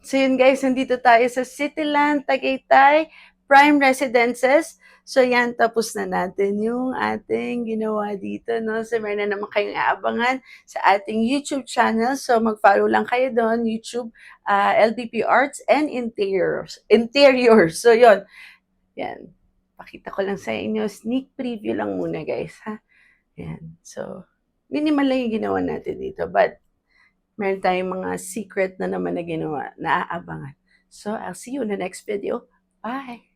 So yun guys, nandito tayo sa Cityland, Tagaytay, Prime Residences. So yan, tapos na natin yung ating ginawa dito, no? So meron na naman kayong aabangan sa ating YouTube channel. So mag-follow lang kayo doon, YouTube, LBP Arts and Interiors. Interiors. So yun, yan. Pakita ko lang sa inyo, sneak preview lang muna guys, ha? Yan. So, minimal lang yung ginawa natin dito. But, meron tayong mga secret na naman na ginawa, na aabangan. So, I'll see you in the next video. Bye!